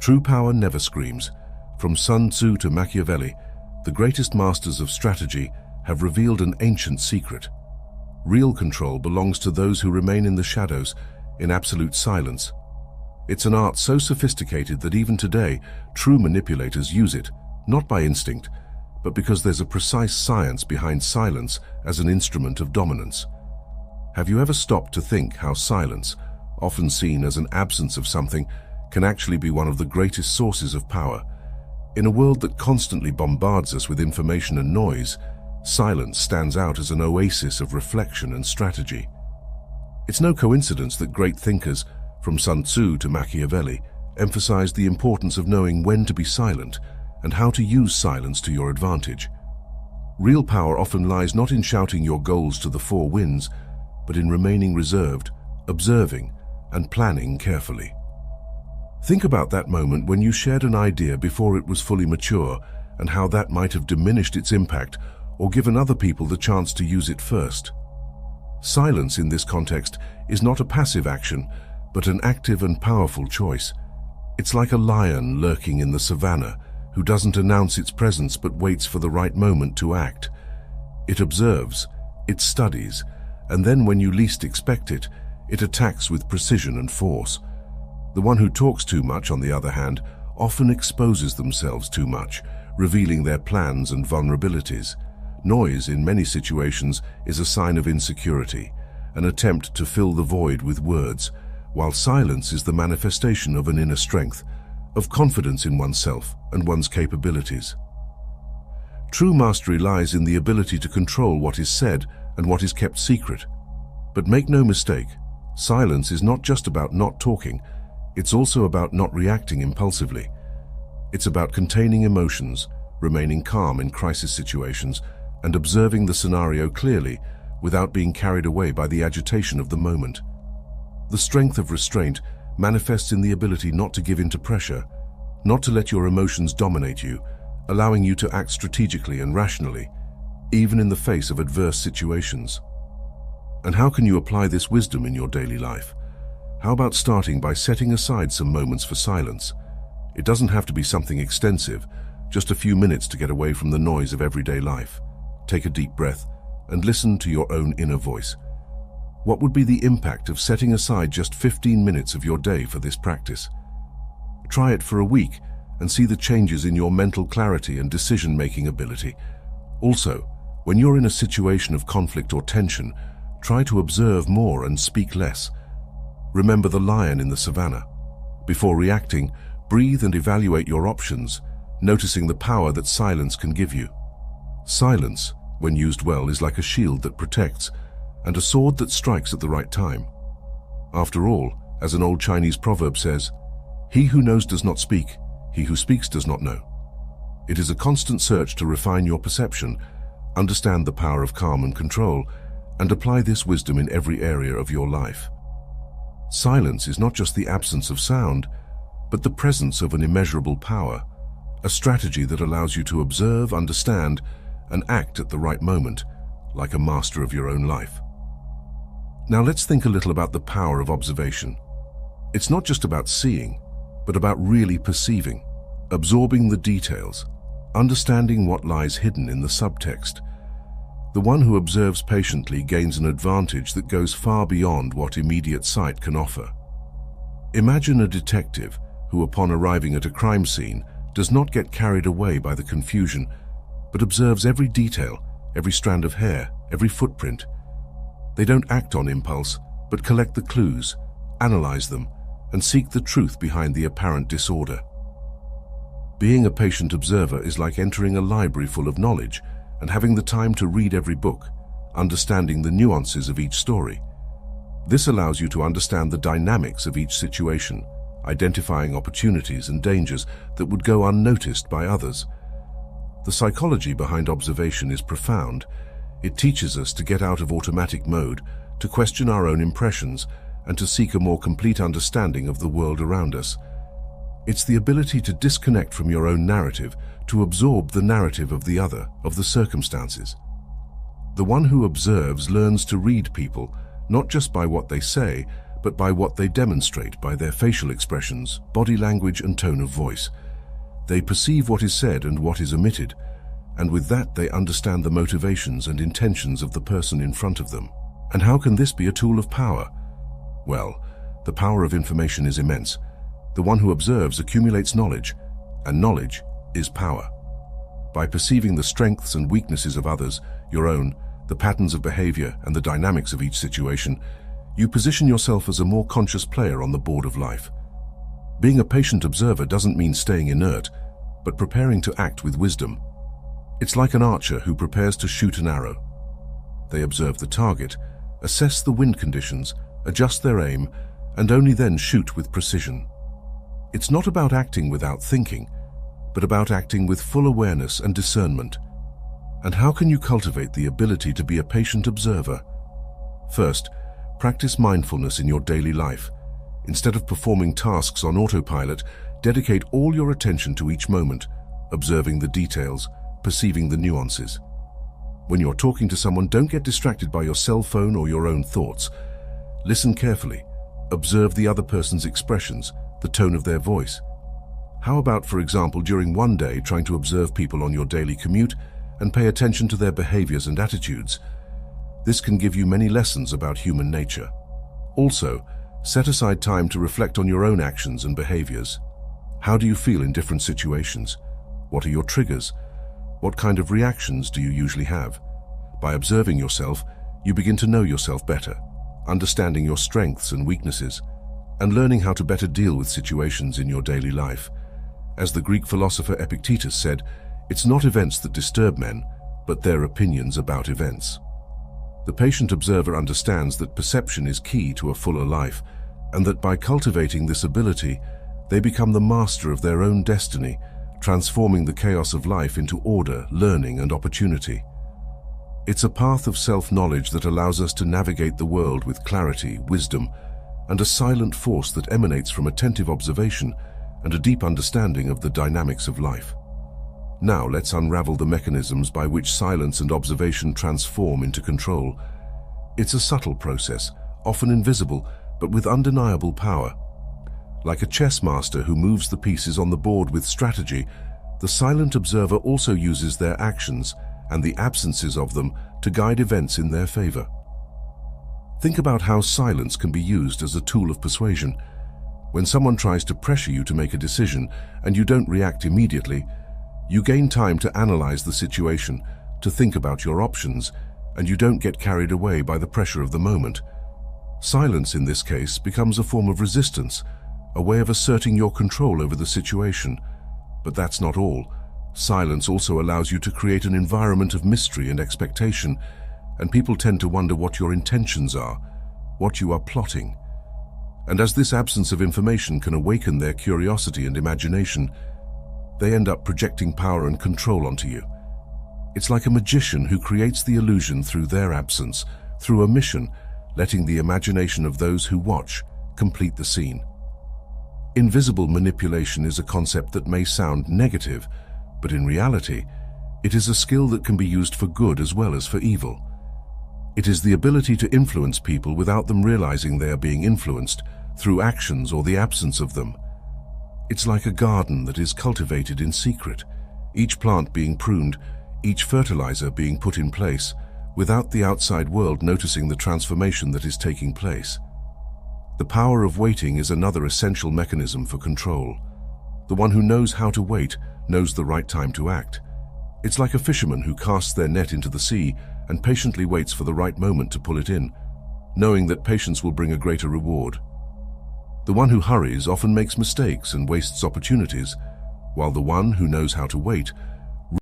True power never screams. From Sun Tzu to Machiavelli, the greatest masters of strategy have revealed an ancient secret. Real control belongs to those who remain in the shadows, in absolute silence. It's an art so sophisticated that even today, true manipulators use it, not by instinct, but because there's a precise science behind silence as an instrument of dominance. Have you ever stopped to think how silence, often seen as an absence of something, can actually be one of the greatest sources of power? In a world that constantly bombards us with information and noise, silence stands out as an oasis of reflection and strategy. It's no coincidence that great thinkers, from Sun Tzu to Machiavelli, emphasized the importance of knowing when to be silent and how to use silence to your advantage. Real power often lies not in shouting your goals to the four winds, but in remaining reserved, observing, and planning carefully. Think about that moment when you shared an idea before it was fully mature and how that might have diminished its impact or given other people the chance to use it first. Silence in this context is not a passive action, but an active and powerful choice. It's like a lion lurking in the savannah who doesn't announce its presence but waits for the right moment to act. It observes, it studies, and then when you least expect it, it attacks with precision and force. The one who talks too much, on the other hand, often exposes themselves too much, revealing their plans and vulnerabilities. Noise, in many situations, is a sign of insecurity, an attempt to fill the void with words, while silence is the manifestation of an inner strength, of confidence in oneself and one's capabilities. True mastery lies in the ability to control what is said and what is kept secret. But make no mistake, silence is not just about not talking, it's also about not reacting impulsively. It's about containing emotions, remaining calm in crisis situations, and observing the scenario clearly without being carried away by the agitation of the moment. The strength of restraint manifests in the ability not to give in to pressure, not to let your emotions dominate you, allowing you to act strategically and rationally, even in the face of adverse situations. And how can you apply this wisdom in your daily life? How about starting by setting aside some moments for silence? It doesn't have to be something extensive, just a few minutes to get away from the noise of everyday life. Take a deep breath and listen to your own inner voice. What would be the impact of setting aside just 15 minutes of your day for this practice? Try it for a week and see the changes in your mental clarity and decision-making ability. Also, when you're in a situation of conflict or tension, try to observe more and speak less. Remember the lion in the savannah. Before reacting, breathe and evaluate your options, noticing the power that silence can give you. Silence, when used well, is like a shield that protects and a sword that strikes at the right time. After all, as an old Chinese proverb says, "He who knows does not speak, he who speaks does not know." It is a constant search to refine your perception, understand the power of calm and control, and apply this wisdom in every area of your life. Silence is not just the absence of sound, but the presence of an immeasurable power, a strategy that allows you to observe, understand, and act at the right moment, like a master of your own life. Now let's think a little about the power of observation. It's not just about seeing, but about really perceiving, absorbing the details, understanding what lies hidden in the subtext. The one who observes patiently gains an advantage that goes far beyond what immediate sight can offer. Imagine a detective who, upon arriving at a crime scene, does not get carried away by the confusion, but observes every detail, every strand of hair, every footprint. They don't act on impulse, but collect the clues, analyze them, and seek the truth behind the apparent disorder. Being a patient observer is like entering a library full of knowledge and having the time to read every book, understanding the nuances of each story. This allows you to understand the dynamics of each situation, identifying opportunities and dangers that would go unnoticed by others. The psychology behind observation is profound. It teaches us to get out of automatic mode, to question our own impressions, and to seek a more complete understanding of the world around us. It's the ability to disconnect from your own narrative, to absorb the narrative of the other, of the circumstances. The one who observes learns to read people, not just by what they say, but by what they demonstrate by their facial expressions, body language, and tone of voice. They perceive what is said and what is omitted, and with that they understand the motivations and intentions of the person in front of them. And how can this be a tool of power? Well, the power of information is immense. The one who observes accumulates knowledge, and knowledge is power. By perceiving the strengths and weaknesses of others, your own, the patterns of behavior, and the dynamics of each situation, you position yourself as a more conscious player on the board of life. Being a patient observer doesn't mean staying inert, but preparing to act with wisdom. It's like an archer who prepares to shoot an arrow. They observe the target, assess the wind conditions, adjust their aim, and only then shoot with precision. It's not about acting without thinking, but about acting with full awareness and discernment. And how can you cultivate the ability to be a patient observer? First, practice mindfulness in your daily life. Instead of performing tasks on autopilot, dedicate all your attention to each moment, observing the details, perceiving the nuances. When you're talking to someone, don't get distracted by your cell phone or your own thoughts. Listen carefully. Observe the other person's expressions, the tone of their voice. How about, for example, during one day trying to observe people on your daily commute and pay attention to their behaviors and attitudes? This can give you many lessons about human nature. Also, set aside time to reflect on your own actions and behaviors. How do you feel in different situations? What are your triggers? What kind of reactions do you usually have? By observing yourself, you begin to know yourself better, understanding your strengths and weaknesses, and learning how to better deal with situations in your daily life. As the Greek philosopher Epictetus said, it's not events that disturb men, but their opinions about events. The patient observer understands that perception is key to a fuller life, and that by cultivating this ability, they become the master of their own destiny, transforming the chaos of life into order, learning, and opportunity. It's a path of self-knowledge that allows us to navigate the world with clarity, wisdom, and a silent force that emanates from attentive observation and a deep understanding of the dynamics of life. Now let's unravel the mechanisms by which silence and observation transform into control. It's a subtle process, often invisible, but with undeniable power. Like a chess master who moves the pieces on the board with strategy, the silent observer also uses their actions and the absences of them to guide events in their favor. Think about how silence can be used as a tool of persuasion. When someone tries to pressure you to make a decision and you don't react immediately, you gain time to analyze the situation, to think about your options, and you don't get carried away by the pressure of the moment. Silence in this case becomes a form of resistance, a way of asserting your control over the situation. But that's not all. Silence also allows you to create an environment of mystery and expectation, and people tend to wonder what your intentions are, what you are plotting. And as this absence of information can awaken their curiosity and imagination, they end up projecting power and control onto you. It's like a magician who creates the illusion through their absence, through omission, letting the imagination of those who watch complete the scene. Invisible manipulation is a concept that may sound negative, but in reality, it is a skill that can be used for good as well as for evil. It is the ability to influence people without them realizing they are being influenced through actions or the absence of them. It's like a garden that is cultivated in secret, each plant being pruned, each fertilizer being put in place, without the outside world noticing the transformation that is taking place. The power of waiting is another essential mechanism for control. The one who knows how to wait knows the right time to act. It's like a fisherman who casts their net into the sea and patiently waits for the right moment to pull it in, knowing that patience will bring a greater reward. The one who hurries often makes mistakes and wastes opportunities, while the one who knows how to wait